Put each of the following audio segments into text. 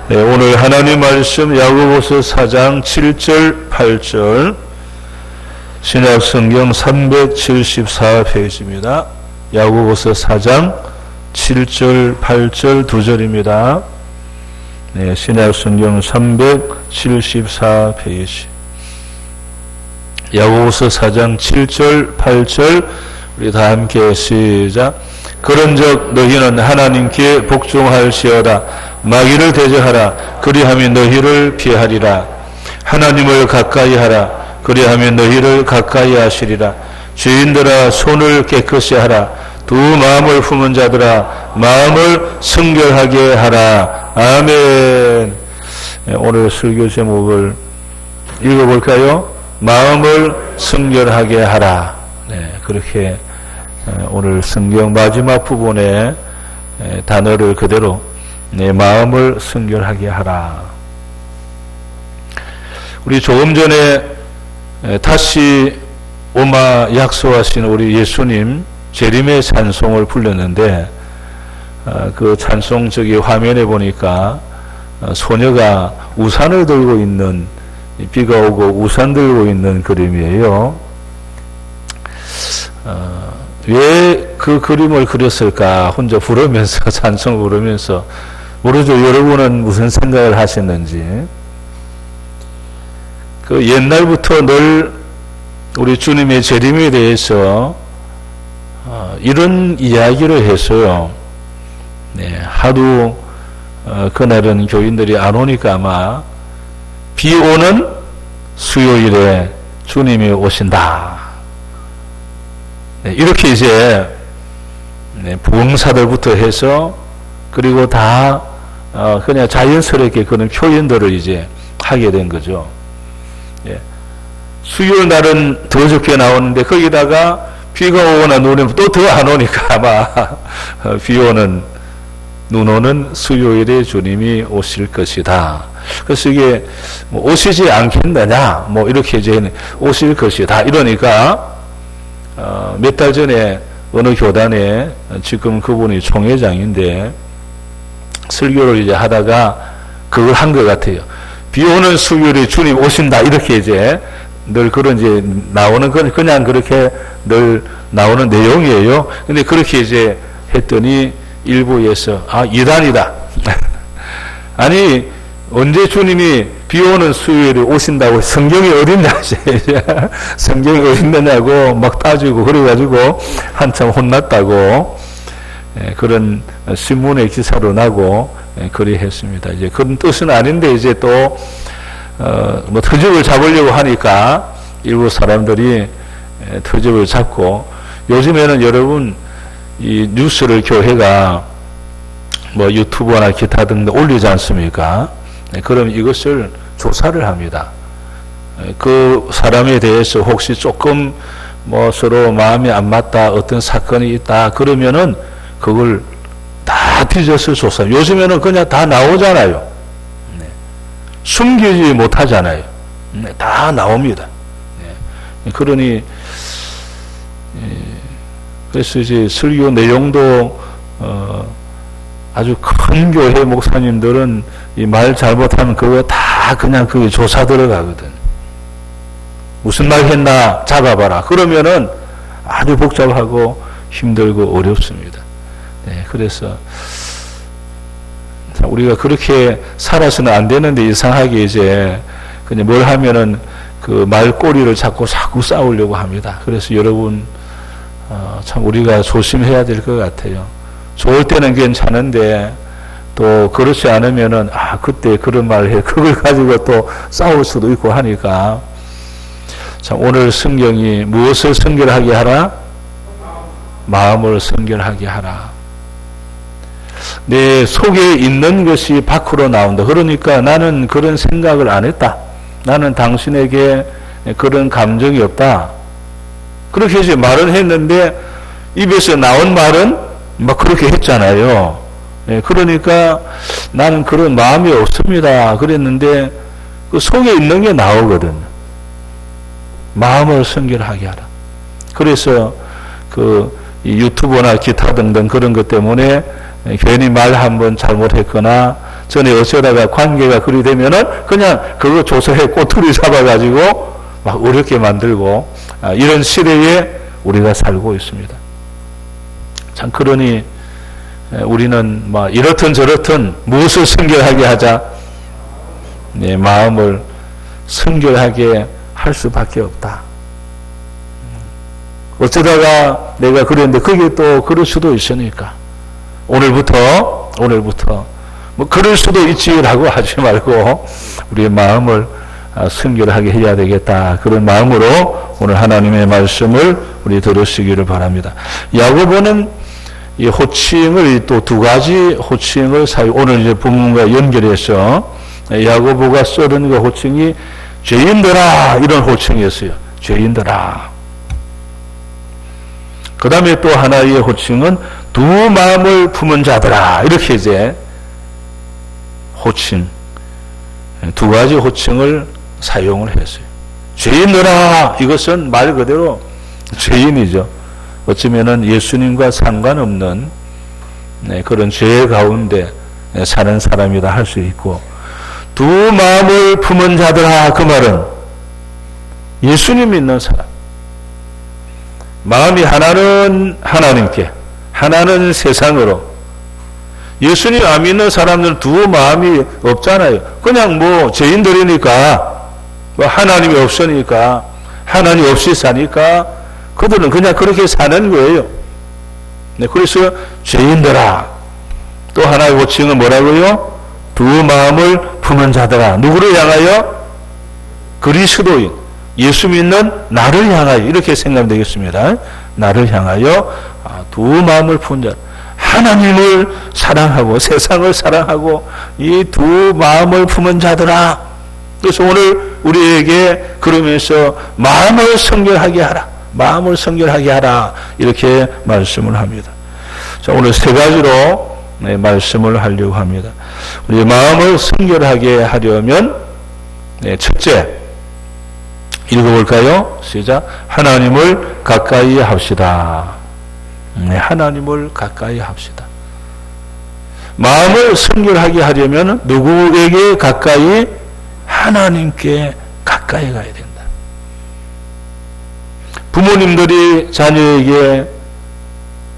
네, 오늘 하나님 말씀 야고보서 4장 7절 8절 신약성경 374페이지입니다. 야고보서 4장 7절 8절 2절입니다. 네, 신약성경 374페이지 야고보서 4장 7절 8절 우리 다 함께 시작. 그런즉 너희는 하나님께 복종할지어다. 마귀를 대적하라. 그리하면 너희를 피하리라. 하나님을 가까이 하라. 그리하면 너희를 가까이 하시리라. 죄인들아 손을 깨끗이 하라. 두 마음을 품은 자들아 마음을 성결하게 하라. 아멘. 오늘 설교 제목을 읽어볼까요? 마음을 성결하게 하라. 네, 그렇게 오늘 성경 마지막 부분에 단어를 그대로 내 마음을 성결하게 하라. 우리 조금 전에 다시 오마 약속하신 우리 예수님 재림의 찬송을 불렀는데 그 찬송 저기 화면에 보니까 소녀가 우산을 들고 있는, 비가 오고 우산 들고 있는 그림이에요. 왜 그 그림을 그렸을까 혼자 부르면서 찬송을 부르면서 모르죠. 여러분은 무슨 생각을 하셨는지. 그 옛날부터 늘 우리 주님의 재림에 대해서 이런 이야기를 했어요. 네, 하도 그날은 교인들이 안 오니까 아마 비 오는 수요일에 주님이 오신다. 네, 이렇게 이제 부흥사들부터 해서 그리고 다 그냥 자연스럽게 그런 표현들을 이제 하게 된 거죠. 예. 수요일 날은 더 적게 나오는데 거기다가 비가 오거나 눈이 오면 또 더 안 오니까 아마 비 오는 눈 오는 수요일에 주님이 오실 것이다. 그래서 이게 뭐 오시지 않겠느냐 뭐 이렇게 이제 오실 것이다 이러니까 몇 달 전에 어느 교단에 지금 그분이 총회장인데 설교를 이제 하다가 그걸 한 것 같아요. 비 오는 수요일에 주님 오신다 이렇게 이제 늘 그런 이제 나오는 건 그냥 그렇게 늘 나오는 내용이에요. 근데 그렇게 이제 했더니 일부에서 이단이다. 아니 언제 주님이 비 오는 수요일에 오신다고 성경이 어딨냐 성경이 어딨느냐고 막 따지고 그래가지고 한참 혼났다고 그런 신문의 기사로 나고 그리 했습니다. 이제 그런 뜻은 아닌데 이제 또 뭐 트집을 잡으려고 하니까 일부 사람들이 트집을 잡고 요즘에는 여러분 이 뉴스를 교회가 뭐 유튜브나 기타 등등 올리지 않습니까? 그럼 이것을 조사를 합니다. 그 사람에 대해서 혹시 조금 뭐 서로 마음이 안 맞다, 어떤 사건이 있다, 그러면은 그걸 다 뒤져서 조사. 요즘에는 그냥 다 나오잖아요. 숨기지 못하잖아요. 다 나옵니다. 그러니, 그래서 이제 설교 내용도, 아주 큰 교회 목사님들은 이 말 잘못하면 그거 다 그냥 그게 조사 들어가거든. 무슨 말 했나 잡아봐라. 그러면은 아주 복잡하고 힘들고 어렵습니다. 네, 그래서 우리가 그렇게 살아서는 안 되는데 이상하게 이제 그냥 뭘 하면은 그 말꼬리를 자꾸 싸우려고 합니다. 그래서 여러분 참 우리가 조심해야 될 것 같아요. 좋을 때는 괜찮은데 또 그렇지 않으면은 그때 그런 말 해 그걸 가지고 또 싸울 수도 있고 하니까 참 오늘 성경이 무엇을 성결하게 하라? 마음을 성결하게 하라. 내 속에 있는 것이 밖으로 나온다. 그러니까 나는 그런 생각을 안 했다. 나는 당신에게 그런 감정이 없다. 그렇게 이제 말은 했는데 입에서 나온 말은 막 그렇게 했잖아요. 그러니까 나는 그런 마음이 없습니다. 그랬는데 그 속에 있는 게 나오거든. 마음을 성결하게 하라. 그래서 그 유튜브나 기타 등등 그런 것 때문에 괜히 말 한번 잘못했거나 전에 어쩌다가 관계가 그리 되면은 그냥 그거 조서해 꼬투리 잡아가지고 막 어렵게 만들고 이런 시대에 우리가 살고 있습니다. 참 그러니 우리는 막 이렇든 저렇든 무엇을 성결하게 하자? 내 마음을 성결하게 할 수밖에 없다. 어쩌다가 내가 그랬는데 그게 또 그럴 수도 있으니까 오늘부터 뭐 그럴 수도 있지라고 하지 말고 우리의 마음을 성결하게 해야 되겠다. 그런 마음으로 오늘 하나님의 말씀을 우리 들으시기를 바랍니다. 야고보는 이 호칭을 또 두 가지 호칭을 오늘 이제 본문과 연결해서 야고보가 쓰는 그 호칭이 죄인들아 이런 호칭이었어요. 죄인들아. 그 다음에 또 하나의 호칭은 두 마음을 품은 자들아 이렇게 이제 호칭 두 가지 호칭을 사용을 했어요. 죄인들아 이것은 말 그대로 죄인이죠. 어쩌면은 예수님과 상관없는 그런 죄 가운데 사는 사람이다 할 수 있고 두 마음을 품은 자들아 그 말은 예수님 믿는 사람 마음이 하나는 하나님께 하나는 세상으로 예수님 안 믿는 사람들은 두 마음이 없잖아요. 그냥 뭐 죄인들이니까 뭐 하나님이 없으니까 하나님 없이 사니까 그들은 그냥 그렇게 사는 거예요. 네, 그래서 죄인들아 또 하나의 호칭은 뭐라고요? 두 마음을 품은 자들아 누구를 향하여? 그리스도인 예수 믿는 나를 향하여 이렇게 생각하면 되겠습니다. 나를 향하여 두 마음을 품은 자 하나님을 사랑하고 세상을 사랑하고 이 두 마음을 품은 자들아 그래서 오늘 우리에게 그러면서 마음을 성결하게 하라 마음을 성결하게 하라 이렇게 말씀을 합니다. 자, 오늘 세 가지로 말씀을 하려고 합니다. 우리 마음을 성결하게 하려면 첫째 읽어볼까요? 시작. 하나님을 가까이 합시다. 하나님을 가까이 합시다. 마음을 성결하게 하려면 누구에게 가까이? 하나님께 가까이 가야 된다. 부모님들이 자녀에게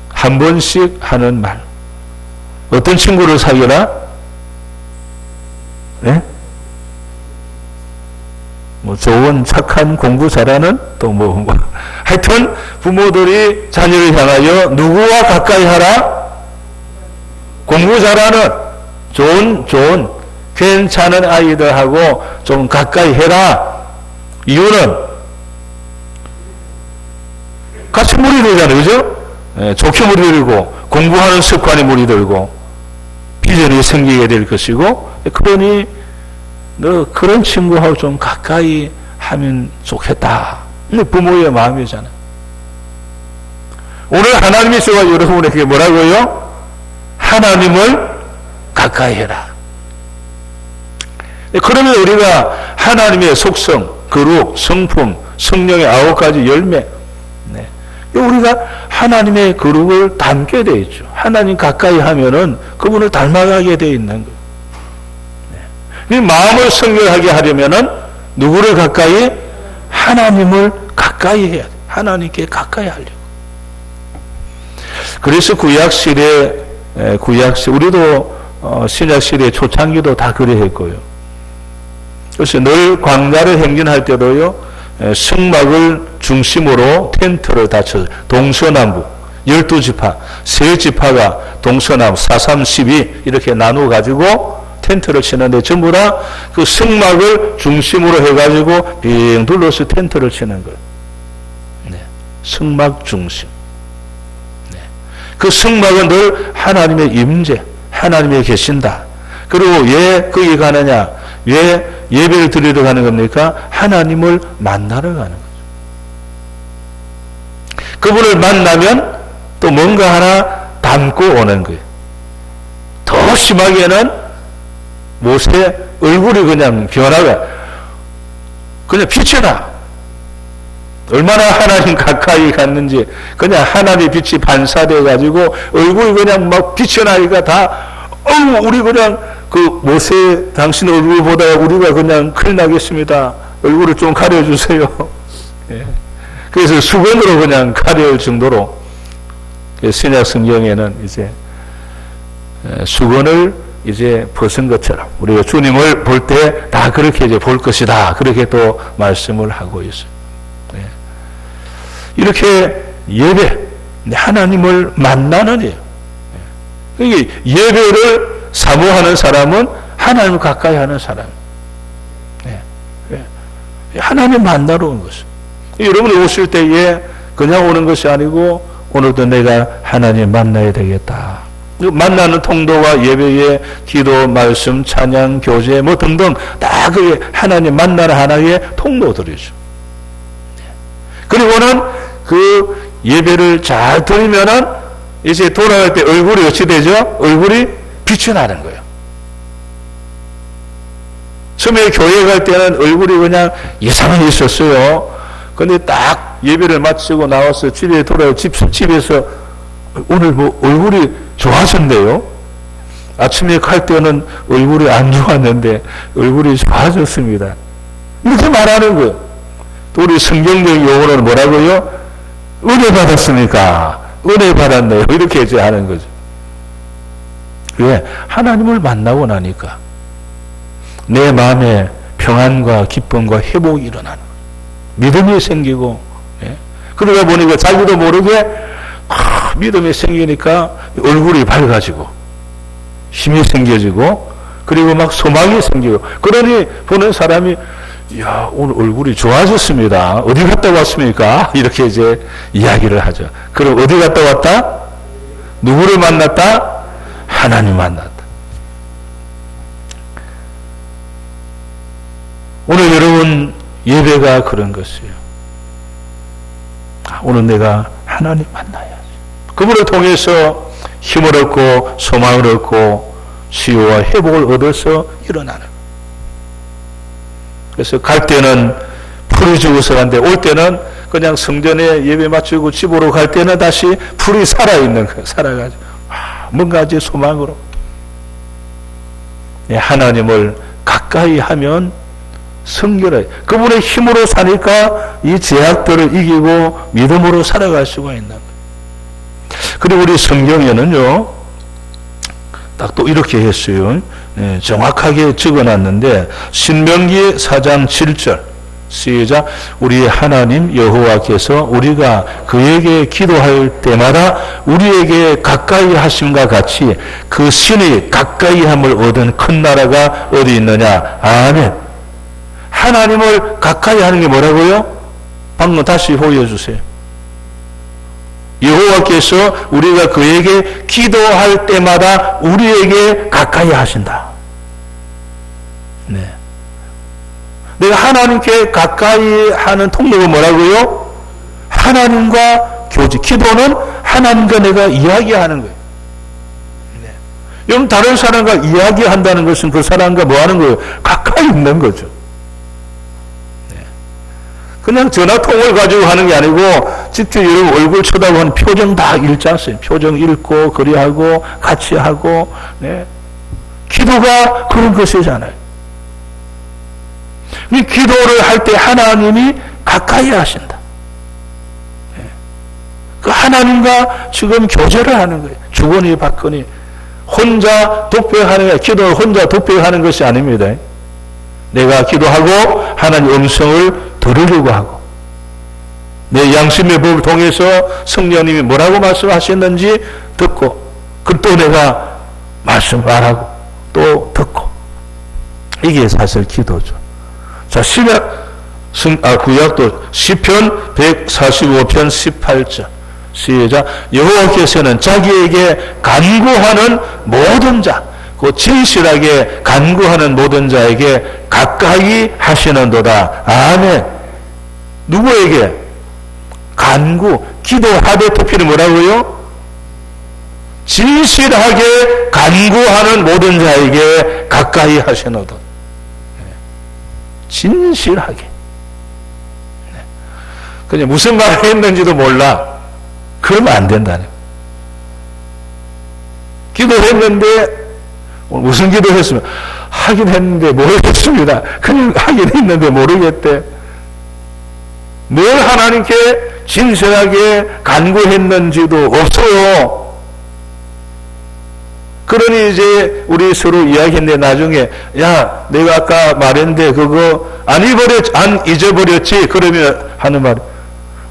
한 번씩 하는 말. 어떤 친구를 사귀라? 네? 뭐 좋은 착한 공부 잘하는 또 뭐 하여튼 부모들이 자녀를 향하여 누구와 가까이 하라? 공부 잘하는 좋은 괜찮은 아이들하고 좀 가까이 해라. 이유는 같이 물이 들잖아요. 그죠? 예, 좋게 물이 들고 공부하는 습관이 물이 들고 비전이 생기게 될 것이고 그러니 너 그런 친구하고 좀 가까이 하면 좋겠다. 근데 부모의 마음이잖아요. 오늘 하나님이 있어가 여러분에게 뭐라고요? 하나님을 가까이 해라. 그러면 우리가 하나님의 속성, 거룩, 성품, 성령의 9가지 열매 우리가 하나님의 거룩을 닮게 되어 있죠. 하나님 가까이 하면은 그분을 닮아가게 되어 있는 거예요. 이 마음을 성결하게 하려면은 누구를 가까이? 하나님을 가까이 해야 돼. 하나님께 가까이 하려고. 그래서 구약시대 우리도 신약시대 초창기도 다 그래 했고요. 그래서 늘 광야를 행진할 때도요. 성막을 중심으로 텐트를 다 쳐서 동서남북 12지파 세 지파가 동서남북 4-3-12 이렇게 나누어 가지고 텐트를 치는데 전부 다 그 성막을 중심으로 해가지고 빙 둘러서 텐트를 치는 거예요. 네. 성막 중심. 네. 그 성막은 늘 하나님의 임재, 하나님이 계신다. 그리고 왜 거기 가느냐? 왜 예배를 드리러 가는 겁니까? 하나님을 만나러 가는 거죠. 그분을 만나면 또 뭔가 하나 담고 오는 거예요. 더 심하게는 모세 얼굴이 그냥 변화가 그냥 빛이 나. 얼마나 하나님 가까이 갔는지 그냥 하나님의 빛이 반사돼 가지고 얼굴이 그냥 막 빛이 나니까 다 우리 그냥 그 모세 당신 얼굴보다 우리가 그냥 큰일 나겠습니다. 얼굴을 좀 가려주세요. 예. 그래서 수건으로 그냥 가려울 정도로 신약 성경에는 이제 수건을 이제 벗은 것처럼 우리가 주님을 볼 때 다 그렇게 이제 볼 것이다. 그렇게 또 말씀을 하고 있어요. 예. 이렇게 예배, 하나님을 만나는 예요. 예. 예배를 사모하는 사람은 하나님을 가까이 하는 사람. 예. 예. 하나님 만나러 온 것입니다. 여러분이 오실 때에 그냥 오는 것이 아니고 오늘도 내가 하나님 만나야 되겠다. 만나는 통도와 예배의 기도, 말씀, 찬양, 교제 뭐 등등 다 그 하나님 만나는 하나의 통로들이죠. 그리고는 그 예배를 잘 드리면은 이제 돌아갈 때 얼굴이 어찌 되죠? 얼굴이 빛이 나는 거예요. 처음에 교회 갈 때는 얼굴이 그냥 이상하게 있었어요. 근데 딱 예배를 마치고 나와서 집에 돌아요. 집에서 오늘 뭐 얼굴이 좋아졌네요. 아침에 갈 때는 얼굴이 안 좋았는데 얼굴이 좋아졌습니다. 이렇게 말하는 거예요. 또 우리 성경적 용어로는 뭐라고요? 은혜 받았습니까? 은혜 받았네요. 이렇게 이제 하는 거죠. 왜? 하나님을 만나고 나니까 내 마음에 평안과 기쁨과 회복이 일어나는 거예요. 믿음이 생기고, 예? 그러다 보니까 자기도 모르게 믿음이 생기니까 얼굴이 밝아지고 힘이 생겨지고 그리고 막 소망이 생기고 그러니 보는 사람이 야 오늘 얼굴이 좋아졌습니다. 어디 갔다 왔습니까? 이렇게 이제 이야기를 하죠. 그럼 어디 갔다 왔다? 누구를 만났다? 하나님 만났다. 오늘 여러분 예배가 그런 것이에요. 오늘 내가 하나님 만나야지. 그분을 통해서 힘을 얻고 소망을 얻고 치유와 회복을 얻어서 일어나는 거예요. 그래서 갈 때는 풀이 죽어서 간데 올 때는 그냥 성전에 예배 마치고 집으로 갈 때는 다시 풀이 살아있는 거예요. 살아가지고 뭔가 이제 소망으로 하나님을 가까이 하면 성결해. 그분의 힘으로 사니까 이 제약들을 이기고 믿음으로 살아갈 수가 있는 거예요. 그리고 우리 성경에는요, 딱 또 이렇게 했어요. 네, 정확하게 적어놨는데, 신명기 4장 7절. 시작. 우리 하나님 여호와께서 우리가 그에게 기도할 때마다 우리에게 가까이 하심과 같이 그 신이 가까이 함을 얻은 큰 나라가 어디 있느냐. 아멘. 하나님을 가까이 하는 게 뭐라고요? 방금 다시 호의해 주세요. 여호와께서 우리가 그에게 기도할 때마다 우리에게 가까이 하신다. 네. 내가 하나님께 가까이 하는 통로가 뭐라고요? 하나님과 교제. 기도는 하나님과 내가 이야기하는 거예요. 네. 여러분 다른 사람과 이야기한다는 것은 그 사람과 뭐 하는 거예요? 가까이 있는 거죠. 그냥 전화통을 가지고 하는 게 아니고 직접 여러분 얼굴 쳐다보는 표정 다 읽지 않습니까? 표정 읽고 그리하고 같이 하고 네. 기도가 그런 것이잖아요. 이 기도를 할 때 하나님이 가까이 하신다. 네. 그 하나님과 지금 교제를 하는 거예요. 주거니 받거니 혼자 독백하는 게 기도를 혼자 독백하는 것이 아닙니다. 내가 기도하고 하나님 음성을 들으려고 하고 내 양심의 법을 통해서 성령님이 뭐라고 말씀하셨는지 듣고 그 또 내가 말씀 말하고 또 듣고 이게 사실 기도죠. 자, 구약도 시편 145편 18절 시작. 여호와께서는 자기에게 간구하는 모든 자, 그 진실하게 간구하는 모든 자에게 가까이 하시는도다. 아멘. 누구에게? 간구, 기도하되 특별히 뭐라고요? 진실하게 간구하는 모든 자에게 가까이 하시노다. 진실하게. 그냥 무슨 말을 했는지도 몰라. 그러면 안 된다네. 기도했는데 무슨 기도했으면 하긴 했는데 모르겠습니다. 그냥 하긴 했는데 모르겠대. 늘 하나님께 진실하게 간구했는지도 없어요. 그러니 이제 우리 서로 이야기했는데 나중에 야 내가 아까 말했는데 그거 안 잊어버렸지? 그러면 하는 말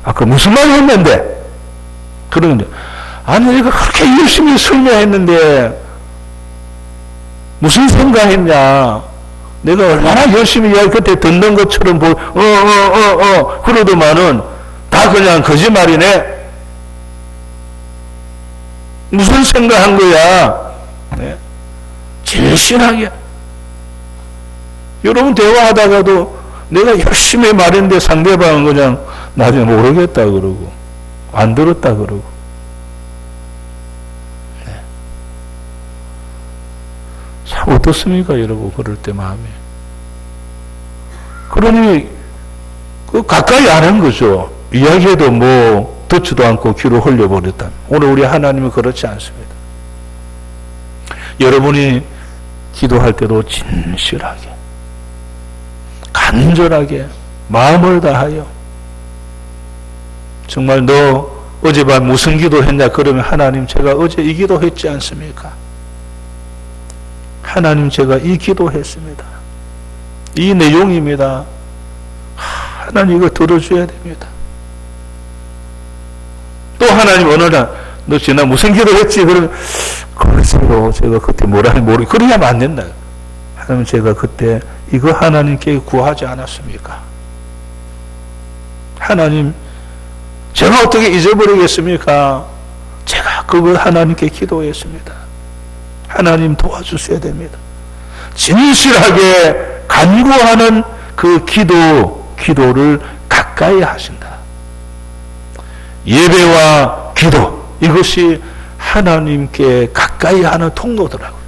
아까 무슨 말 했는데? 그러는데 아니 내가 그렇게 열심히 설명했는데 무슨 생각했냐? 내가 얼마나 열심히 그때 듣는 것처럼 그러더만은 다 그냥 거짓말이네. 무슨 생각한 거야? 네. 진실하게. 여러분 대화하다가도 내가 열심히 말했는데 상대방은 그냥 나중에 모르겠다 그러고 안 들었다 그러고. 네. 참 어떻습니까 여러분 그럴 때 마음이. 그러니 가까이 안 한 거죠. 이야기해도 뭐 듣지도 않고 귀로 흘려버렸다. 오늘 우리 하나님은 그렇지 않습니다. 여러분이 기도할 때도 진실하게 간절하게 마음을 다하여 정말 너 어젯밤 무슨 기도했냐 그러면 하나님 제가 어제 이 기도했지 않습니까? 하나님 제가 이 기도했습니다. 이 내용입니다. 하나님 이거 들어줘야 됩니다. 또 하나님 어느 날 너 지난 무슨 기도했지? 그러면 글쎄요 제가 그때 뭐라니 모르겠 그래야만 안 된다. 하나님 제가 그때 이거 하나님께 구하지 않았습니까? 하나님 제가 어떻게 잊어버리겠습니까? 제가 그걸 하나님께 기도했습니다. 하나님 도와주셔야 됩니다. 진실하게 간구하는 그 기도를 가까이 하신다. 예배와 기도 이것이 하나님께 가까이 하는 통로더라고요.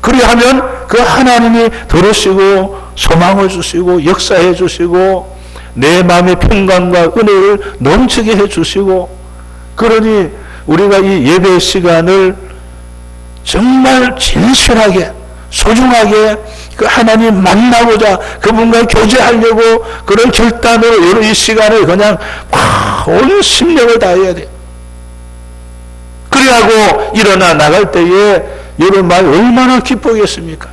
그리하면 그 하나님이 들으시고 소망을 주시고 역사해 주시고 내 마음의 평강과 은혜를 넘치게 해 주시고 그러니 우리가 이 예배 시간을 정말 진실하게 소중하게 그 하나님 만나고자 그분과 교제하려고 그런 결단으로 이 시간을 그냥 온 심력을 다해야 돼. 그리하고 일어나 나갈 때에 여러분 마음이 얼마나 기쁘겠습니까?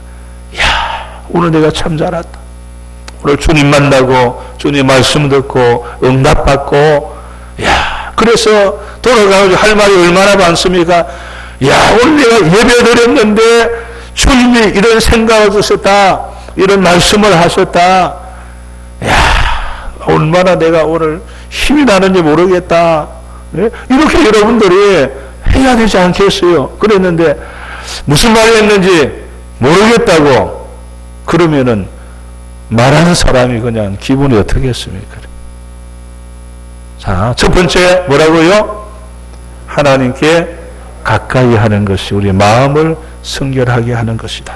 이야 오늘 내가 참 잘했다. 오늘 주님 만나고 주님 말씀 듣고 응답받고 야 그래서 돌아가서 할 말이 얼마나 많습니까? 야 오늘 내가 예배 드렸는데 주님이 이런 생각을 주셨다. 이런 말씀을 하셨다. 야 얼마나 내가 오늘 힘이 나는지 모르겠다. 네? 이렇게 여러분들이 해야 되지 않겠어요? 그랬는데 무슨 말을 했는지 모르겠다고 그러면은 말하는 사람이 그냥 기분이 어떻겠습니까? 자, 첫 번째 뭐라고요? 하나님께 가까이 하는 것이 우리 마음을 성결하게 하는 것이다.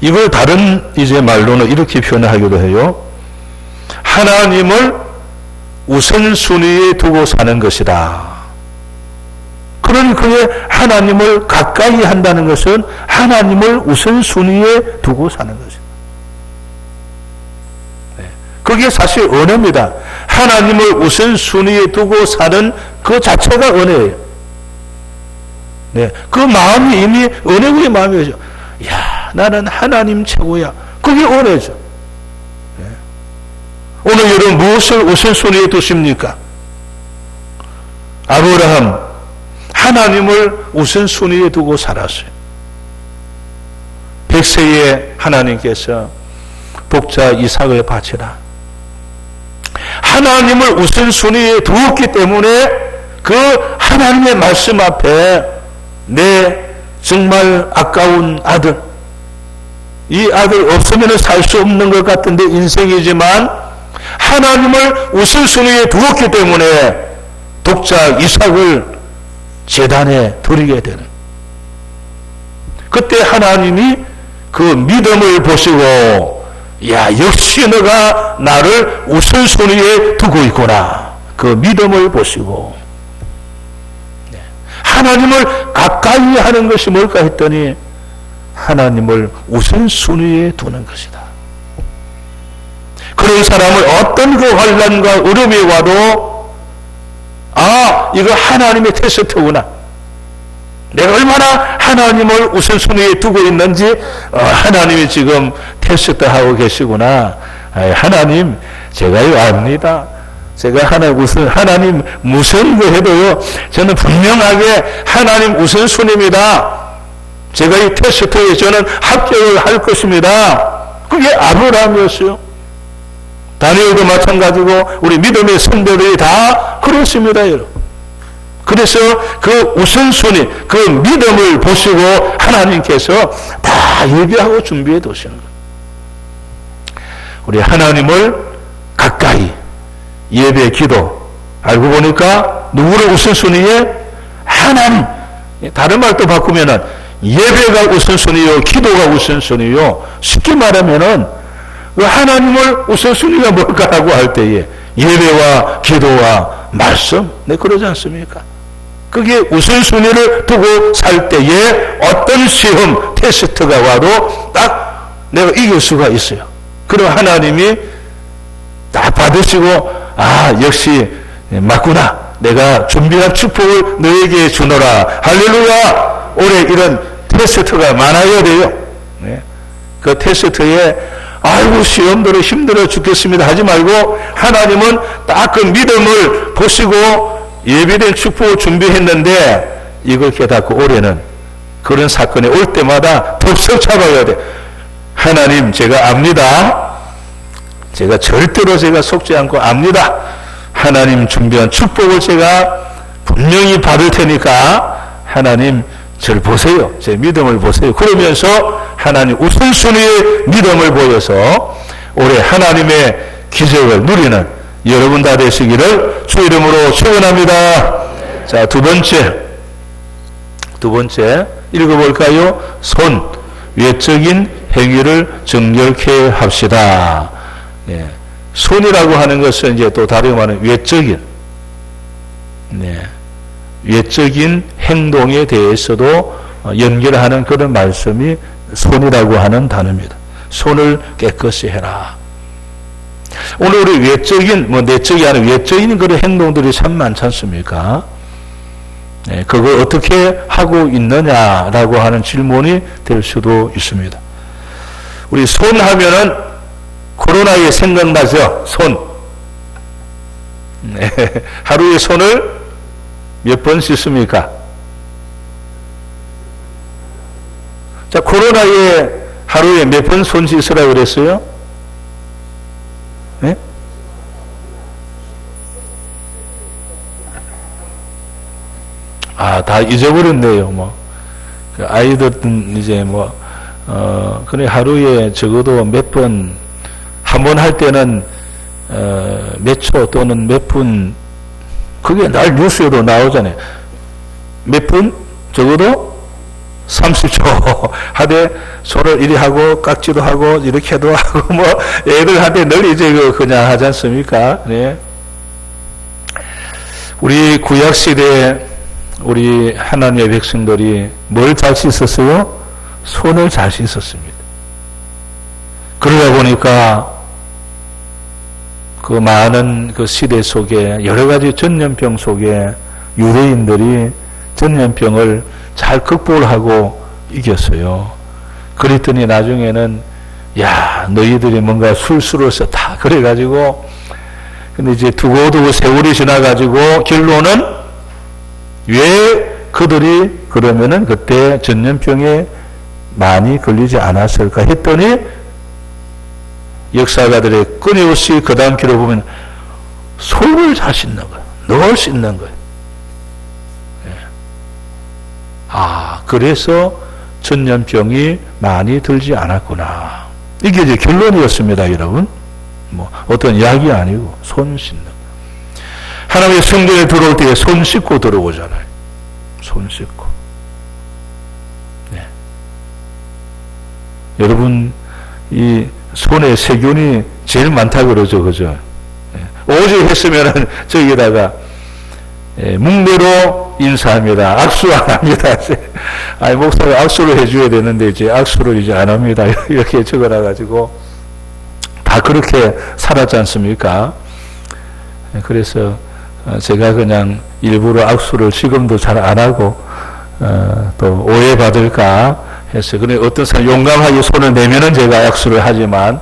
이걸 다른 이제 말로는 이렇게 표현하기도 해요. 하나님을 우선순위에 두고 사는 것이다. 그러니 그게 하나님을 가까이 한다는 것은 하나님을 우선순위에 두고 사는 것이다. 네. 그게 사실 은혜입니다. 하나님을 우선순위에 두고 사는 그 자체가 은혜예요. 네. 그 마음이 이미 은혜의 마음이죠. 야, 나는 하나님 최고야. 그게 은혜죠. 네. 오늘 여러분 무엇을 우선순위에 두십니까? 아브라함 하나님을 우선순위에 두고 살았어요. 100세에 하나님께서 독자 이삭을 바치라. 하나님을 우선순위에 두었기 때문에 그 하나님의 말씀 앞에 내 정말 아까운 아들, 이 아들 없으면 살 수 없는 것 같은데 인생이지만 하나님을 우선순위에 두었기 때문에 독자 이삭을 제단에 드리게 되는. 그때 하나님이 그 믿음을 보시고 야 역시 너가 나를 우선순위에 두고 있구나. 그 믿음을 보시고 하나님을 가까이 하는 것이 뭘까 했더니 하나님을 우선순위에 두는 것이다. 그런 사람을 어떤 그 환난과 어려움이 와도 이거 하나님의 테스트구나. 내가 얼마나 하나님을 우선순위에 두고 있는지 하나님이 지금 테스트하고 계시구나. 하나님 제가요 압니다. 제가 하나님 무슨 거 해도요 저는 분명하게 하나님 우선순위입니다. 제가 이 테스트에 저는 합격을 할 것입니다. 그게 아브라함이었어요. 다니엘도 마찬가지고 우리 믿음의 선배들이 다 그렇습니다, 여러분. 그래서 그 우선순위, 그 믿음을 보시고 하나님께서 다 예비하고 준비해 두시는 거예요. 우리 하나님을 가까이 예배 기도 알고 보니까 누구를 우선순위에? 하나님. 다른 말도 바꾸면은 예배가 우선순위요, 기도가 우선순위요. 쉽게 말하면은 하나님을 우선순위가 뭘까라고 할 때에 예배와 기도와 말씀, 네 그러지 않습니까? 그게 우선순위를 두고 살 때에 어떤 시험, 테스트가 와도 딱 내가 이길 수가 있어요. 그럼 하나님이 딱 받으시고 역시 맞구나. 내가 준비한 축복을 너에게 주노라. 할렐루야. 올해 이런 테스트가 많아야 돼요. 네. 그 테스트에 아이고 시험대로 힘들어 죽겠습니다 하지 말고 하나님은 딱 그 믿음을 보시고 예비된 축복을 준비했는데 이걸 깨닫고 올해는 그런 사건이 올 때마다 덥석 잡아야 돼. 하나님 제가 압니다. 제가 절대로 속지 않고 압니다. 하나님 준비한 축복을 제가 분명히 받을 테니까 하나님 저를 보세요. 제 믿음을 보세요. 그러면서 하나님 우선순위의 믿음을 보여서 올해 하나님의 기적을 누리는 여러분 다 되시기를 주 이름으로 축원합니다. 자, 두 번째 읽어볼까요? 손, 외적인 행위를 정결케 합시다. 예. 손이라고 하는 것은 이제 또 다르게 말하면 외적인 행동에 대해서도 연결하는 그런 말씀이 손이라고 하는 단어입니다. 손을 깨끗이 해라. 오늘 우리 외적인, 내적이 아닌 외적인 그런 행동들이 참 많지 않습니까? 네, 그걸 어떻게 하고 있느냐라고 하는 질문이 될 수도 있습니다. 우리 손 하면은 코로나에 생각나죠? 손. 네, 하루에 손을 몇 번 씻습니까? 자, 코로나에 하루에 몇 번 손 씻으라고 그랬어요? 네? 다 잊어버렸네요, 그 아이들은 이제 그래, 하루에 적어도 몇 번, 한 번 할 때는, 몇 초 또는 몇 분, 그게 날 뉴스에도 나오잖아요. 몇 분? 적어도 30초 하되 손을 이리 하고 깍지도 하고 이렇게도 하고 애들한테 늘 이제 그냥 하지 않습니까? 네. 우리 구약 시대에 우리 하나님의 백성들이 뭘 잘 씻었어요? 손을 잘 씻었습니다. 그러다 보니까 그 많은 그 시대 속에 여러 가지 전염병 속에 유대인들이 전염병을 잘 극복을 하고 이겼어요. 그랬더니 나중에는 너희들이 뭔가 술수를 썼다 그래가지고 근데 이제 두고두고 세월이 지나가지고 결론은 왜 그들이 그러면은 그때 전염병에 많이 걸리지 않았을까 했더니 역사가들의 끊임없이 그 다음 기록 보면 손을 잘 씻는 거예요. 늘 씻는 거예요. 그래서 전염병이 많이 들지 않았구나. 이게 이제 결론이었습니다, 여러분. 어떤 약이 아니고 손 씻는. 하나님의 성전에 들어올 때 손 씻고 들어오잖아요. 손 씻고. 네. 여러분, 이 손에 세균이 제일 많다 그러죠, 그죠? 네. 오직 했으면은 저기다가 묵매로 인사합니다. 악수 안 합니다. 아니, 목사가 악수를 해줘야 되는데, 이제 악수를 이제 안 합니다. 이렇게 적어놔가지고, 다 그렇게 살았지 않습니까? 그래서 제가 그냥 일부러 악수를 지금도 잘 안 하고, 또 오해받을까 해서, 그래, 어떤 사람 용감하게 손을 내면은 제가 악수를 하지만,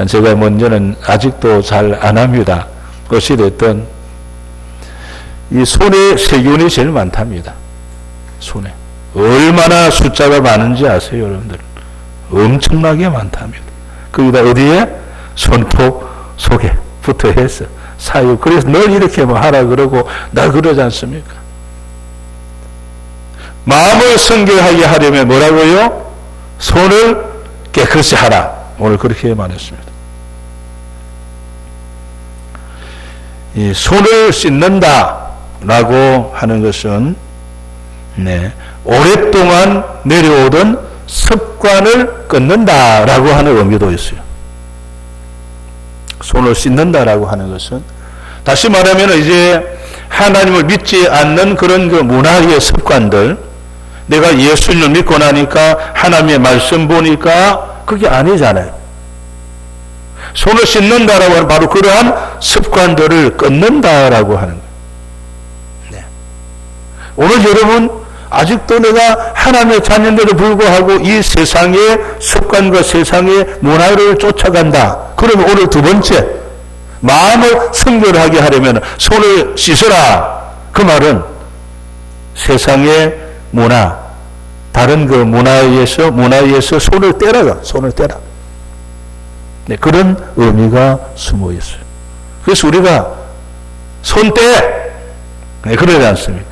제가 먼저는 아직도 잘 안 합니다. 어찌됐든, 이 손에 세균이 제일 많답니다. 손에. 얼마나 숫자가 많은지 아세요, 여러분들? 엄청나게 많답니다. 거기다 어디에? 손톱 속에 붙어 해서 사유. 그래서 늘 이렇게 뭐 하라 그러고 늘 그러지 않습니까? 마음을 성결하게 하려면 뭐라고요? 손을 깨끗이 하라. 오늘 그렇게 말했습니다. 이 손을 씻는다라고 하는 것은 오랫동안 내려오던 습관을 끊는다라고 하는 의미도 있어요. 손을 씻는다라고 하는 것은 다시 말하면 이제 하나님을 믿지 않는 그런 그 문화의 습관들, 내가 예수님을 믿고 나니까 하나님의 말씀 보니까 그게 아니잖아요. 손을 씻는다라고 하는 바로 그러한 습관들을 끊는다라고 하는 거예요. 네. 오늘 여러분 아직도 내가 하나님의 자녀인데도 불구하고 이 세상의 습관과 세상의 문화를 쫓아간다. 그러면 오늘 두 번째, 마음을 성결하게 하려면 손을 씻어라. 그 말은 세상의 문화, 다른 그 문화에 의해서 손을 떼라. 네, 그런 의미가 숨어 있어요. 그래서 우리가 손 떼! 네, 그러지 않습니까?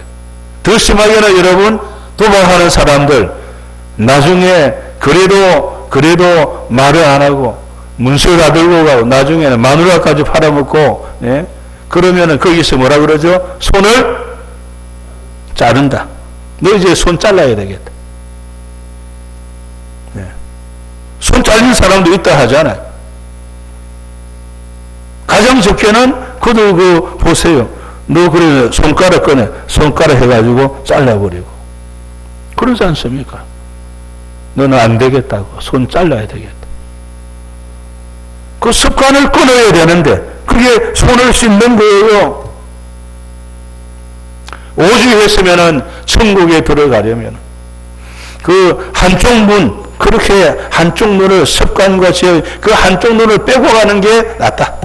더 심하게는 여러분, 도박하는 사람들, 나중에 그래도 말을 안 하고, 문서 다 들고 가고, 나중에는 마누라까지 팔아먹고, 예? 그러면은 거기서 뭐라 그러죠? 손을 자른다. 너 이제 손 잘라야 되겠다. 예. 손 잘린 사람도 있다 하잖아요. 가장 적게는, 그도 보세요. 너 그래 손가락 꺼내 손가락 해가지고 잘라버리고 그러지 않습니까? 너는 안 되겠다고 손 잘라야 되겠다. 그 습관을 끊어야 되는데 그게 손을 씻는 거예요. 오죽했으면은 천국에 들어가려면 그 한쪽 문, 그렇게 한쪽 눈을 습관과 그 한쪽 눈을 빼고 가는 게 낫다.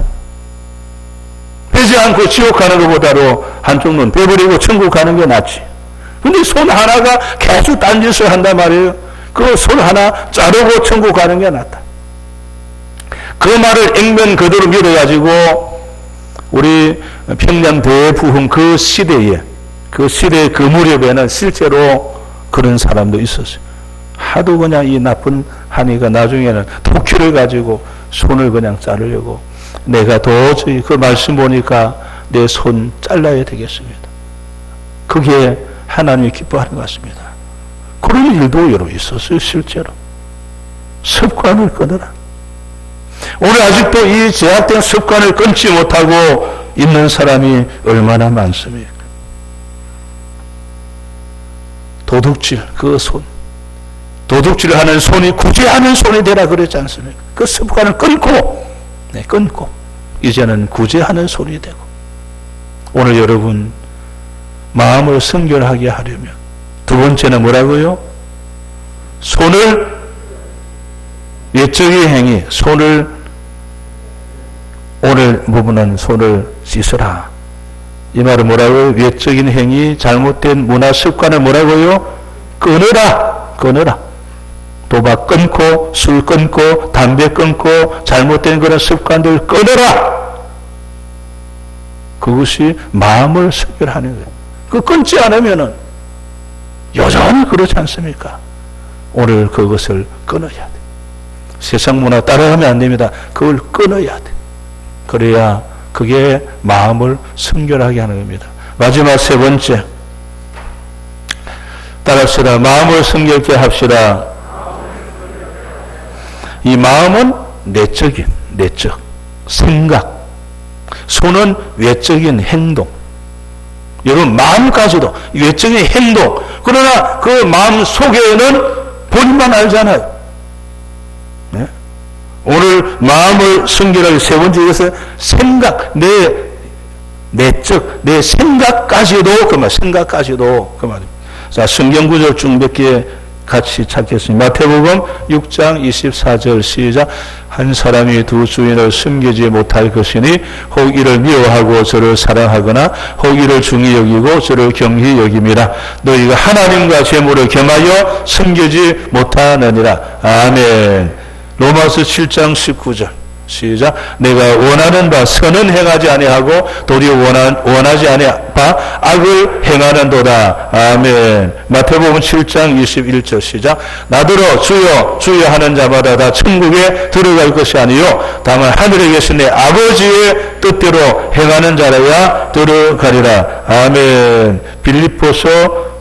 빼지 않고 지옥 가는 것보다도 한쪽 눈 빼버리고 천국 가는 게 낫지. 근데 손 하나가 계속 딴짓을 한단 말이에요. 그 손 하나 자르고 천국 가는 게 낫다. 그 말을 액면 그대로 믿어가지고 우리 평양 대부흥 그 시대에 그 무렵에는 실제로 그런 사람도 있었어요. 하도 그냥 이 나쁜 한이가 나중에는 도끼를 가지고 손을 그냥 자르려고, 내가 도저히 그 말씀 보니까 내 손 잘라야 되겠습니다. 그게 하나님이 기뻐하는 것 같습니다. 그런 일도 여러분 있었어요. 실제로. 습관을 끊어라. 오늘 아직도 이 제약된 습관을 끊지 못하고 있는 사람이 얼마나 많습니까? 도둑질, 그 손. 도둑질을 하는 손이 구제하는 손이 되라 그랬지 않습니까? 그 습관을 끊고, 끊고, 이제는 구제하는 손이 되고. 오늘 여러분, 마음을 성결하게 하려면, 두 번째는 뭐라고요? 손을, 외적인 행위, 손을, 오늘 부분은 손을 씻으라. 이 말은 뭐라고요? 외적인 행위, 잘못된 문화 습관을 뭐라고요? 끊어라. 도박 끊고, 술 끊고, 담배 끊고, 잘못된 그런 습관들 끊어라. 그것이 마음을 성결하는 거예요. 그 끊지 않으면은 여전히 그렇지 않습니까? 오늘 그것을 끊어야 돼. 세상 문화 따라가면 안 됩니다. 그걸 끊어야 돼. 그래야 그게 마음을 성결하게 하는 겁니다. 마지막 세 번째. 따라합시다. 마음을 성결케 합시다. 이 마음은 내적, 생각. 손은 외적인 행동. 여러분 마음까지도 외적인 행동, 그러나 그 마음 속에는 본인만 알잖아요. 네? 오늘 마음을 순결하게 세 번째 이것은 생각, 내적, 내 생각까지도 그 말, 생각까지도 그 말입니다. 자, 성경 구절 중 몇 개 같이 찾겠습니다. 마태복음 6장 24절 시작. 한 사람이 두 주인을 섬기지 못할 것이니 혹 이를 미워하고 저를 사랑하거나 혹 이를 중히 여기고 저를 경히 여김이라. 너희가 하나님과 재물을 겸하여 섬기지 못하느니라. 아멘. 로마서 7장 19절 시작. 내가 원하는 바 선은 행하지 아니하고 도리어 원하지 아니하 바 악을 행하는도다. 아멘. 마태복음 7장 21절 시작. 나더러 주여 주여 하는 자마다 다 천국에 들어갈 것이 아니요 다만 하늘에 계신 내 아버지의 뜻대로 행하는 자라야 들어가리라. 아멘. 빌립보서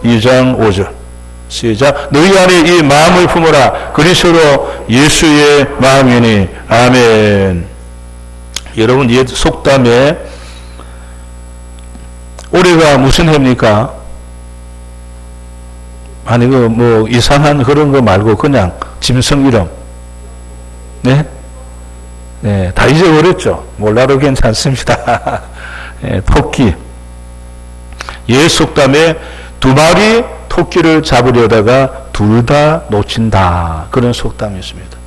2장 5절 시작. 너희 안에 이 마음을 품어라. 그리스도 예수의 마음이니. 아멘. 여러분, 옛 속담에 올해가 무슨 해입니까? 아니, 이상한 그런 거 말고 그냥 짐승 이름. 네? 네, 다 잊어버렸죠. 몰라도 괜찮습니다. 네, 토끼. 옛 속담에 두 마리 토끼를 잡으려다가 둘 다 놓친다. 그런 속담이 있습니다.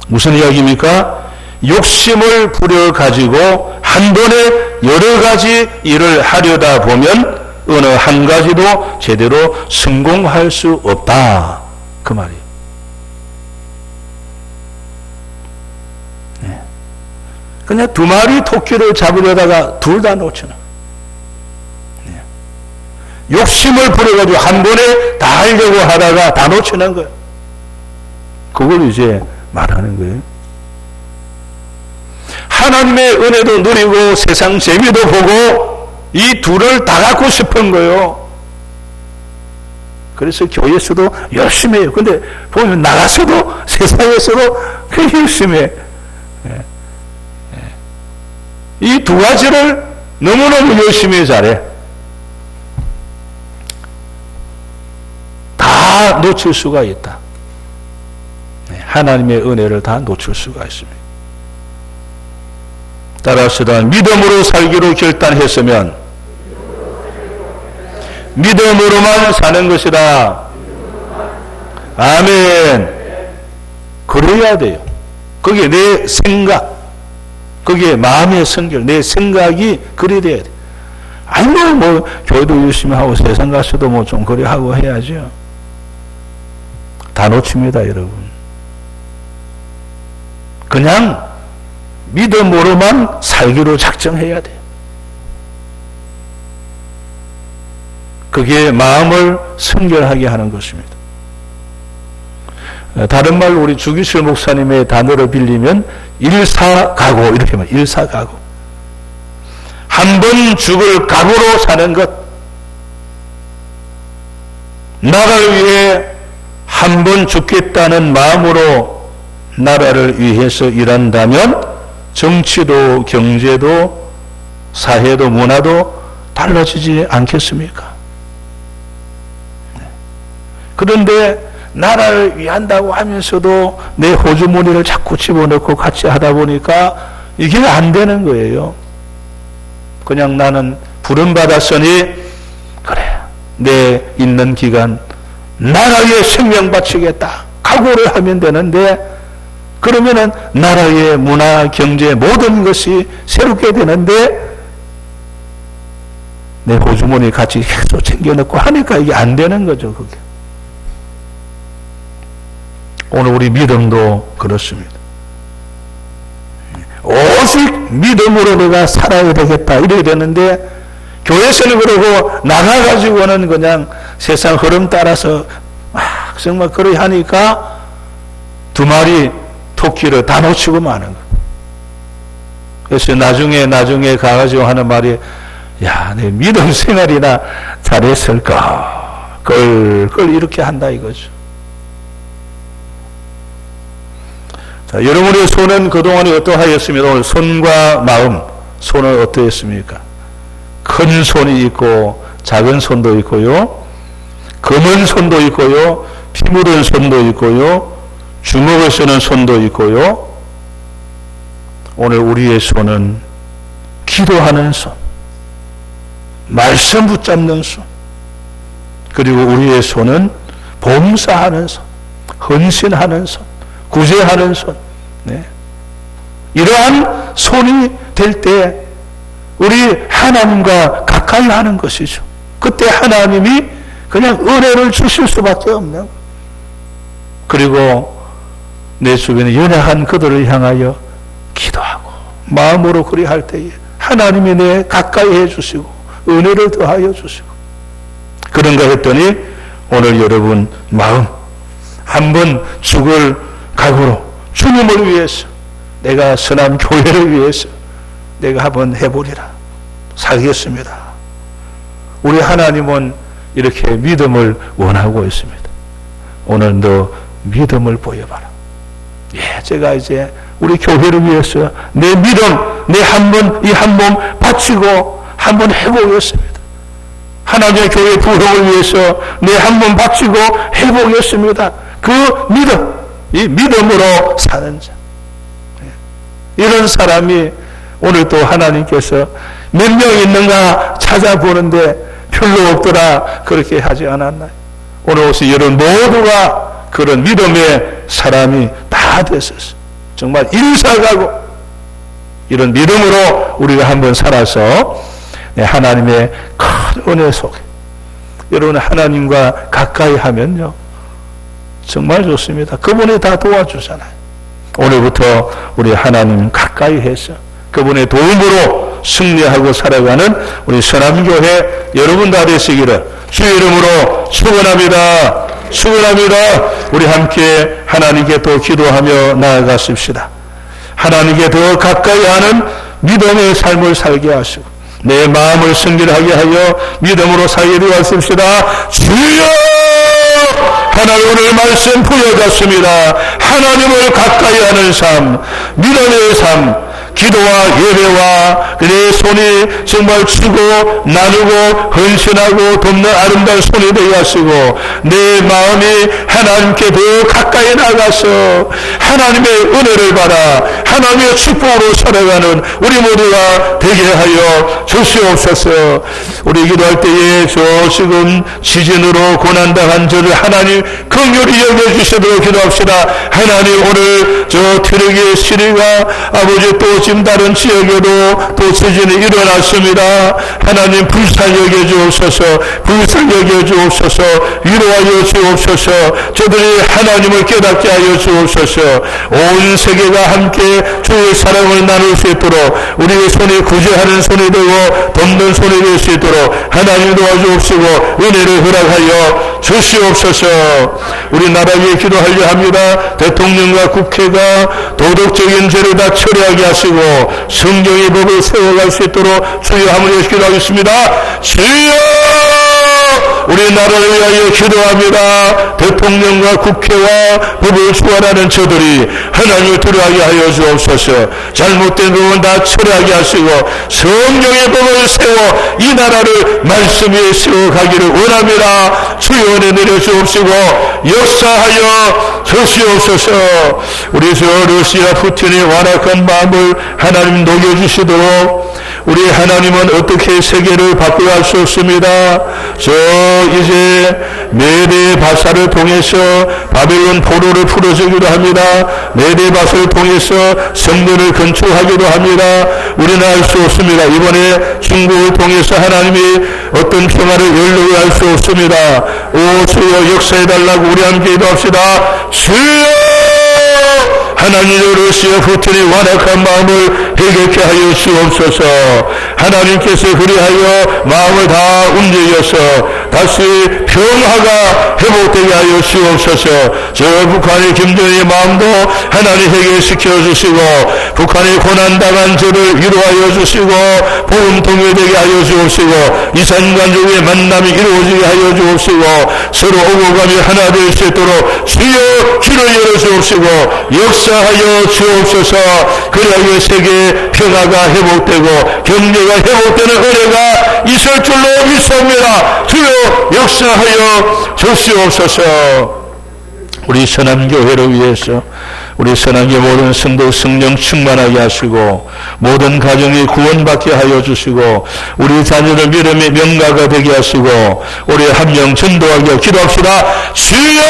무슨 이야기입니까? 욕심을 부려가지고 한 번에 여러 가지 일을 하려다 보면 어느 한 가지도 제대로 성공할 수 없다. 그 말이에요. 네. 그냥 두 마리 토끼를 잡으려다가 둘 다 놓치는. 욕심을 부려가지고 한 번에 다 하려고 하다가 다 놓치는 거예요. 그걸 이제 말하는 거예요. 하나님의 은혜도 누리고 세상 재미도 보고 이 둘을 다 갖고 싶은 거예요. 그래서 교회에서도 열심히 해요. 근데 보면 나가서도 세상에서도 그렇게 열심히 해. 이 두 가지를 너무너무 열심히 잘해. 다 놓칠 수가 있다. 하나님의 은혜를 다 놓칠 수가 있습니다. 따라서 믿음으로 살기로 결단했으면 믿음으로만 사는 것이다. 아멘. 그래야 돼요. 그게 내 생각, 그게 마음의 성결, 내 생각이 그래 돼야 돼. 아니 교회도 열심히 하고 세상 가서도 좀 그래 하고 해야죠. 다 놓칩니다, 여러분. 그냥 믿음으로만 살기로 작정해야 돼요. 그게 마음을 성결하게 하는 것입니다. 다른 말로 우리 주기철 목사님의 단어를 빌리면 일사각오 이렇게 말해요. 일사각오. 한 번 죽을 각오로 사는 것. 나라를 위해 한 번 죽겠다는 마음으로 나라를 위해서 일한다면 정치도 경제도 사회도 문화도 달라지지 않겠습니까? 그런데 나라를 위한다고 하면서도 내 호주머니를 자꾸 집어넣고 같이 하다 보니까 이게 안 되는 거예요. 그냥 나는 부름받았으니 그래 내 있는 기간 나라에 생명 바치겠다 각오를 하면 되는데 그러면은 나라의 문화 경제 모든 것이 새롭게 되는데 내 호주머니 같이 계속 챙겨넣고 하니까 이게 안 되는 거죠. 그게. 오늘 우리 믿음도 그렇습니다. 오직 믿음으로 내가 살아야 되겠다 이래야 되는데 교회에서는 그러고 나가가지고는 그냥 세상 흐름 따라서 막 정말 그래 하니까 두 마리 토끼를 다 놓치고 마는 거예요. 그래서 나중에 가가지고 하는 말이 야, 내 믿음 생활이나 잘했을까 그걸 이렇게 한다 이거죠. 자, 여러분의 손은 그동안에 어떠하였습니까? 오늘 손과 마음, 손은 어떠했습니까? 큰 손이 있고 작은 손도 있고요. 검은 손도 있고요. 피 묻은 손도 있고요. 주먹을 쓰는 손도 있고요. 오늘 우리의 손은 기도하는 손, 말씀 붙잡는 손, 그리고 우리의 손은 봉사하는 손, 헌신하는 손, 구제하는 손. 네. 이러한 손이 될 때 우리 하나님과 가까이 하는 것이죠. 그때 하나님이 그냥 은혜를 주실 수밖에 없는. 그리고 내 주변에 연약한 그들을 향하여 기도하고 마음으로 그리할 때에 하나님이 내 가까이 해주시고 은혜를 더하여 주시고. 그런가 했더니 오늘 여러분 마음 한번 죽을 각오로 주님을 위해서, 내가 선한 교회를 위해서 내가 한번 해보리라. 살겠습니다. 우리 하나님은 이렇게 믿음을 원하고 있습니다. 오늘도 믿음을 보여봐라. 예, 제가 이제 우리 교회를 위해서 내 믿음, 내 이 한 몸 바치고 한번 해보겠습니다. 하나님의 교회 부흥을 위해서 내 한 몸 바치고 해보겠습니다. 그 믿음, 이 믿음으로 사는 자. 이런 사람이 오늘 또 하나님께서 몇 명 있는가 찾아보는데 별로 없더라, 그렇게 하지 않았나요? 오늘 혹시 여러분 모두가 그런 믿음의 사람이 다 됐었어요. 정말 일사가고 이런 믿음으로 우리가 한번 살아서 하나님의 큰 은혜 속에, 여러분 하나님과 가까이 하면요 정말 좋습니다. 그분이 다 도와주잖아요. 오늘부터 우리 하나님 가까이 해서 그분의 도움으로 승리하고 살아가는 우리 선함교회 여러분 다 되시기를 주의 이름으로 축원합니다. 축원합니다. 우리 함께 하나님께 또 기도하며 나아가십시다. 하나님께 더 가까이 하는 믿음의 삶을 살게 하시고 내 마음을 승결하게 하여 믿음으로 살게 하십시다. 주여! 하나님 오늘 말씀 부여졌습니다. 하나님을 가까이 하는 삶, 믿음의 삶, 기도와 예배와 내 손이 정말 주고 나누고 헌신하고 돕는 아름다운 손이 되게 하시고 내 마음이 하나님께 더 가까이 나가서 하나님의 은혜를 받아 하나님의 축복으로 살아가는 우리 모두가 되게 하여 주시옵소서. 우리 기도할 때에 저 지금 지진으로 고난당한 저를 하나님 긍휼히 여겨주시도록 기도합시다. 하나님 오늘 저 트럭의 시리가 아버지 또 지금 다른 지역에도 또 지진이 일어났습니다. 하나님 불쌍히 여겨주옵소서. 불쌍히 여겨주옵소서. 위로하여 주옵소서. 저들이 하나님을 깨닫게 하여 주옵소서. 온 세계가 함께 주의 사랑을 나눌 수 있도록 우리의 손이 구제하는 손이 되고 돕는 손이 될 수 있도록 하나님 도와주옵시고 은혜를 허락하여 주시옵소서. 우리나라 위해 기도하려 합니다. 대통령과 국회가 도덕적인 죄를 다 처리하게 하시고 성경의 법을 세워갈 수 있도록 주여 함을 기도하겠습니다. 주여! 우리나라를 위하여 기도합니다. 대통령과 국회와 법을 주관하는 저들이 하나님을 두려워하게 하여 주옵소서. 잘못된 부분 다 처리하게 하시고 성경의 법을 세워 이 나라를 말씀 위에 세워가기를 원합니다. 주여 은혜 내려주옵시고 역사하여 주시옵소서. 우리 저 러시아 푸틴의 완악한 마음을 하나님 녹여주시도록 우리 하나님은 어떻게 세계를 바꿔갈 수 없습니다. 저 이제 메대 바사를 통해서 바벨론 포로를 풀어주기도 합니다. 메대 바사를 통해서 성전을 건축하기도 합니다. 우리는 알 수 없습니다. 이번에 중국을 통해서 하나님이 어떤 평화를 열려고 할 수 없습니다. 오 주여 역사해달라고 우리 함께 기도합시다. 주여! 하나님의 러시아 푸틴의 완악한 마음을 해결케 하여 주옵소서. 하나님께서 그리하여 마음을 다 움직여서 다시 평화가 회복되게 하여 주옵소서. 저 북한의 김정일의 마음도 하나님 해결시켜 주시고 북한의 고난당한 저를 위로하여 주시고 복음 통일되게 하여 주옵시고 이산가족의 만남이 이루어지게 하여 주옵시고 서로 오고 가며 하나 될 수 있도록 주여 길을 열어 주옵소서. 주옵시고 역사하여 주옵소서. 그리하여 세계 평화가 회복되고 경제가 회복되는 은혜가 있을 줄로 믿습니다. 주여 역사하여 주시옵소서. 우리 선한교회를 위해서 우리 선한교회 모든 성도 성령 충만하게 하시고 모든 가정이 구원받게 하여 주시고 우리 자녀들 믿음의 명가가 되게 하시고 우리 함령 전도하게 기도합시다. 주여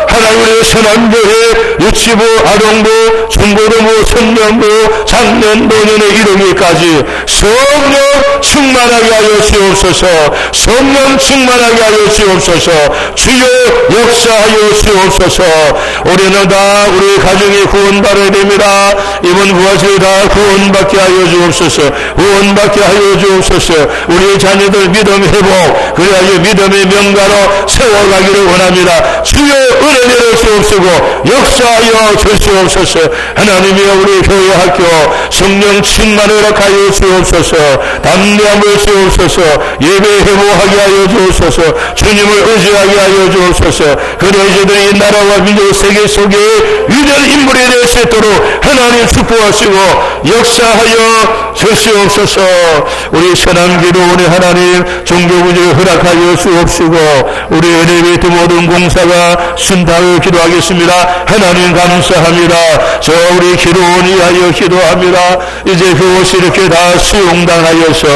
하나님의 선한교회 유치부, 아동부, 중고등부, 청년부, 장년, 노년에 이르기까지 성령 충만하게 하여 주옵소서. 성령 충만하게 하여 주옵소서. 주여 역사하여 주옵소서. 우리는 다 우리 가정이 구원받아야 됩니다. 이번 부활절 다 구원받게 하여 주옵소서. 구원받게 하여 주옵소서. 우리 자녀들 믿음 회복, 그리하여 믿음의 명가로 세워가기를 원합니다. 주여 은혜 내려 주옵시고 역사하여 주시옵소서. 하나님이여 우리 교회 학교 성령 충만을 하여 주옵소서. 담대함을 주옵소서. 예배 회복하게 하여 주옵소서. 주님을 의지하게 하여 주옵소서. 그리하여 저들이 나라와 민족 세계 속에 위대한 인물이 될 수 있도록 하나님 축복하시고 역사하여 주시옵소서. 우리 선한 기도원의 하나님 종교구제를 허락하여 주옵시고 우리 엘리베이터 모든 공사가 순탄하여 기도하겠습니다. 하나님 감사합니다. 저 우리 기도원이 하여 기도합니다. 이제 그것이 이렇게 다 수용당하여서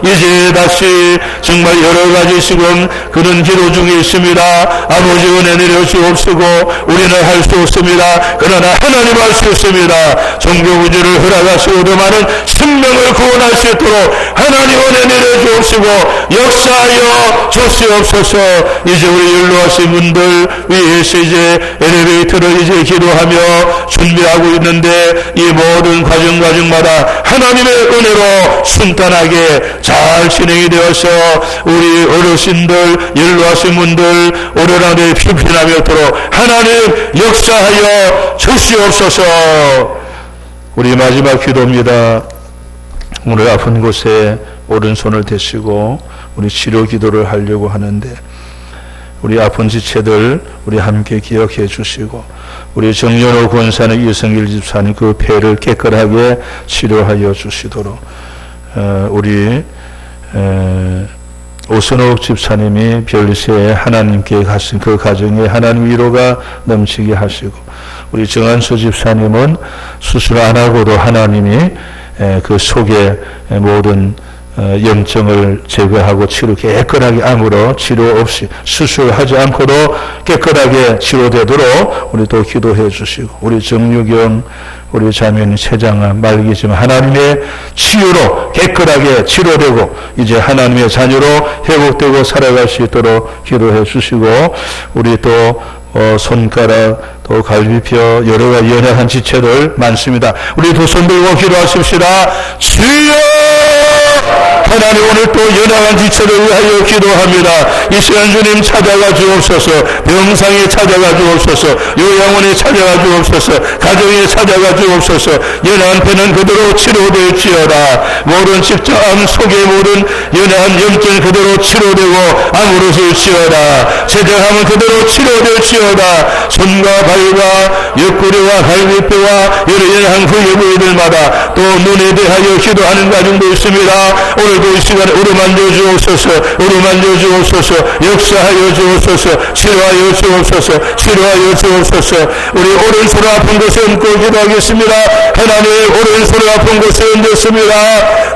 이제 다시 정말 여러 가지 지금 그런 기도 중에 있습니다. 아버지 은혜 내려 주옵시고 우리는 할 수 없습니다. 그러나 하나님 할 수 있습니다. 종교구제를 허락하시고 많은 생명을 구원할 수 있도록 하나님 은혜 내려 주옵시고 역사하여 주시옵소서. 이제 우리 연로하신 분들 위해서 이제 엘리베이터를 이제 기도하며 준비하고 있는데 이 모든 과정마다 하나님의 은혜로 순탄하게 잘 진행이 되어서 우리 어르신들 연로하신 분들 오래나게 피피나며 하나님 역사하여 주시옵소서. 우리 마지막 기도입니다. 오늘 아픈 곳에 오른손을 대시고 우리 치료 기도를 하려고 하는데 우리 아픈 지체들 우리 함께 기억해 주시고 우리 정연호 권사님 이성길 집사님 그 폐를 깨끗하게 치료하여 주시도록 우리 오선옥 집사님이 별세에 하나님께 가신 그 가정에 하나님 위로가 넘치게 하시고 우리 정한수 집사님은 수술 안 하고도 하나님이 그 속에 모든 염증을 제거하고 치료 깨끗하게 아무런 치료 없이 수술하지 않고도 깨끗하게 치료되도록 우리 또 기도해 주시고 우리 정유경 우리 자매님 췌장암 말기지만 하나님의 치유로 깨끗하게 치료되고 이제 하나님의 자녀로 회복되고 살아갈 수 있도록 기도해 주시고 우리 또 손가락 또 갈비뼈 여러 가지 연약한 지체들 많습니다. 우리 두 손 들고 기도하십시다. 주여 하나님 오늘 또 연약한 지체를 위하여 기도합니다. 이 시간 주님 찾아가 주옵소서. 병상에 찾아가 주옵소서. 요양원에 찾아가 주옵소서. 가정에 찾아가 주옵소서. 연약한 폐는 그대로 치료될지어다. 모든 직장 속에 모든 연약한 염증 그대로 치료되고 아무러질지어다. 췌장암은 그대로 치료될지어다. 손과 발과 옆구리와 갈비뼈와 여러 연약한 그 부위들마다 또 눈에 대하여 기도하는 가정도 있습니다. 오늘도 이 시간에 우르만져 주옵소서. 우르만져 주옵소서. 역사하여 주옵소서. 치료하여 주옵소서. 치료하여 주옵소서. 우리 오른손 아픈 곳에 얹고 기도하겠습니다. 하나님 오른손 아픈 곳에 얹었습니다.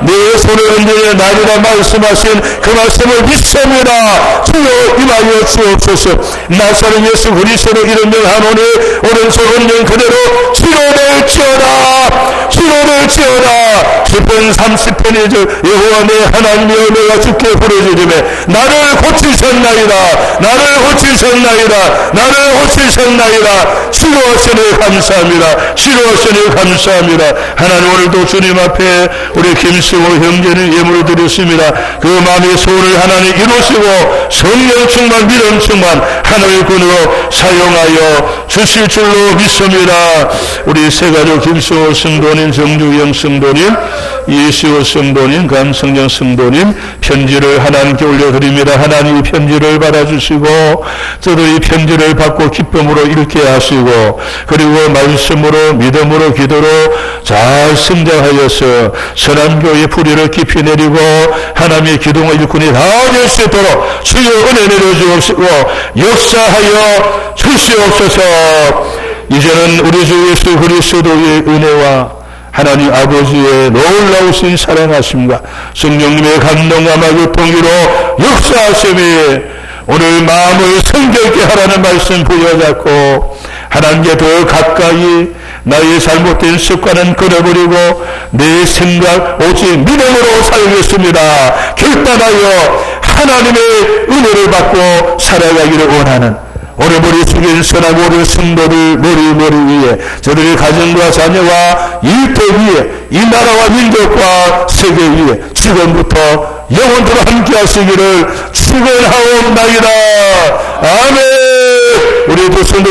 내 손을 얹으려 나리라 말씀하신 그 말씀을 믿습니다. 주여 임하여 주옵소서. 나사렛 예수 그리스도로 이름 명하노니 오른손 얹은 그대로 치료될지어다. 치료될지어다. 10편 30편에 여호와 내 하나님이여 내가 주께 부르짖으매 나를 고치셨나이다. 나를 고치셨나이다. 나를 고치셨나이다. 치료하시니 감사합니다. 치료하시니 감사합니다. 하나님 오늘도 주님 앞에 우리 김승호 형제는 예물을 드렸습니다. 그 마음의 소원을 하나님 이루시고 성령 충만 믿음 충만 하나님의 군으로 사용하여 주실 줄로 믿습니다. 우리 세가족 김승호 성도님 정주영 성도님 이시호 성도님 감성령 성도님 편지를 하나님께 올려드립니다. 하나님 이 편지를 받아주시고 저도 이 편지를 받고 기쁨으로 힘으로 잃게 하시고 그리고 말씀으로 믿음으로 기도로 잘 성장하여서 선한 교회의 뿌리를 깊이 내리고 하나님의 기둥의 일꾼이 다 될 수 있도록 주여 은혜 내려주옵시고 역사하여 주시옵소서. 이제는 우리 주 예수 그리스도의 은혜와 하나님 아버지의 놀라우신 사랑하심과 성령님의 감동감화 교통기로 역사하심이 오늘 마음을 성결케 하라는 말씀 부여잡고 하나님께 더 가까이 나의 잘못된 습관은 끊어버리고 내 생각 오직 믿음으로 살겠습니다. 결단하여 하나님의 은혜를 받고 살아가기를 원하는 오늘 머리 숙인 선한 모든 성도들 머리 위에 저들의 가정과 자녀와 일터 위에 이 나라와 민족과 세계 위에 지금부터 영원토록 함께 하시기를 축원하옵나이다. 아멘. 우리 두 성도